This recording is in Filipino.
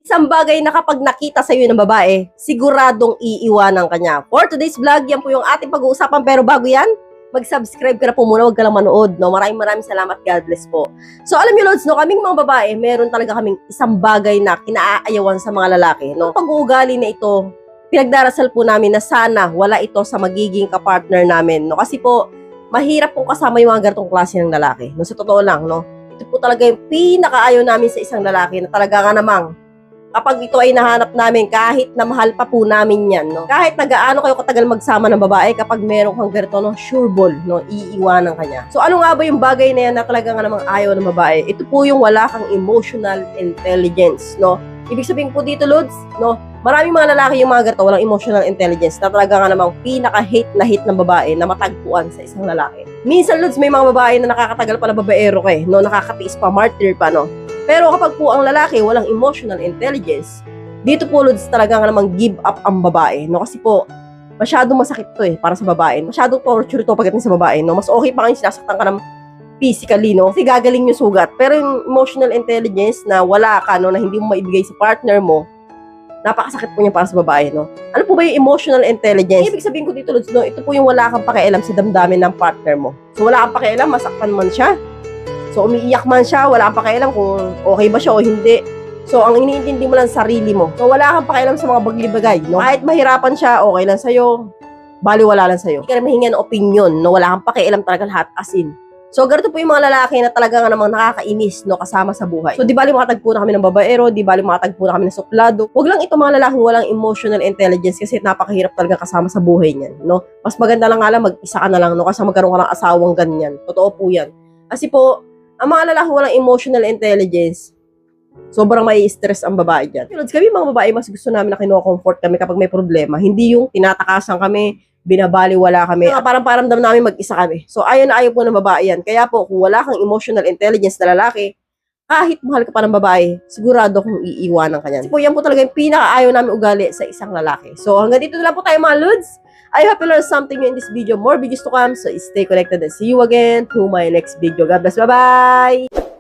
Isang bagay na kapag nakita sa'yo ng babae, siguradong iiwanan ka niya. For today's vlog, yan po yung ating pag-uusapan. Pero bago yan, mag-subscribe ka na po muna, huwag ka lang manood. No? Maraming salamat. God bless po. So alam niyo, Lods, no, kaming mga babae, meron talaga kaming isang bagay na kinaayawan sa mga lalaki. No? Pag-uugali na ito, pinagdarasal po namin na sana wala ito sa magiging kapartner namin. No? Kasi po, mahirap pong kasama yung mga ganitong klase ng lalaki. No? Sa totoo lang, no? Ito po talaga yung pinakaayaw namin sa isang lalaki na talaga nga namang kapag ito ay nahanap namin, kahit na mahal pa po namin yan, no? Kahit nagaano kayo katagal magsama ng babae, kapag meron kang ganito, no, sure ball, no, iiwanan ka niya. So ano nga ba yung bagay na yan na talaga nga namang ayaw ng babae? Ito po yung wala kang emotional intelligence, no? Ibig sabihin po dito, Lods, no, maraming mga lalaki yung mga ganito, walang emotional intelligence, na talaga nga namang pinaka-hate na hate ng babae na matagpuan sa isang lalaki. Minsan, Lods, may mga babae na nakakatagal pa na babaero ka no, nakakatiis pa, martyr pa, no? Pero kapag po ang lalaki walang emotional intelligence, dito po, Lods, talaga nga namang give up ang babae, no? Kasi po, masyadong masakit to para sa babae. Masyadong torture to pagdating sa babae, no? Mas okay pa kayong sinasaktan ka ng physically, no? Kasi gagaling yung sugat. Pero yung emotional intelligence na wala ka, no? Na hindi mo maibigay sa partner mo, napakasakit po niya para sa babae, no? Ano po ba yung emotional intelligence? Ibig sabihin ko dito, Lods, no? Ito po yung wala kang pakialam sa damdamin ng partner mo. So, wala kang pakialam, masaktan man siya. So, umiiyak man siya, wala kang pakialam kung okay ba siya o hindi. So, ang iniintindi mo lang sarili mo. So, wala kang pakialam sa mga bagli-bagay, no? Kahit mahirapan siya, okay lang sa'yo. Baliwala lang sa'yo. Hindi ka na mahinga ng opinion, no? Wala kang pakialam talaga lahat, as in. So, ganito po yung mga lalaki na talaga nga namang nakakainis, no? Kasama sa buhay. So, di bali makatagpo na kami ng babaero, di bali makatagpo na kami ng suplado. Huwag lang ito mga lalaking walang emotional intelligence kasi napakahirap talaga kasama sa buhay niyan, no? Mas maganda lang nga lang mag-isa ka na lang, no? Kasi magkaroon ka ng asawang ganyan. Totoo po yan. Kasi po, ang mga lalaki walang emotional intelligence, sobrang may stress ang babae dyan. Lods, kami mga babae, mas gusto namin na kino-comfort kami kapag may problema. Hindi yung tinatakasan kami, binabaliwala kami. Parang paramdam namin mag-isa kami. So, ayaw na ayaw po ng babae yan. Kaya po, kung wala kang emotional intelligence na lalaki, kahit mahal ka pa ng babae, sigurado kung iiwanan ka niyan. Kasi po, yan po talaga yung pinaka-ayaw namin ugali sa isang lalaki. So, hanggang dito na lang po tayo mga Lods. I hope you learned something in this video. More videos to come. So, stay connected and see you again to my next video. God bless. Bye-bye!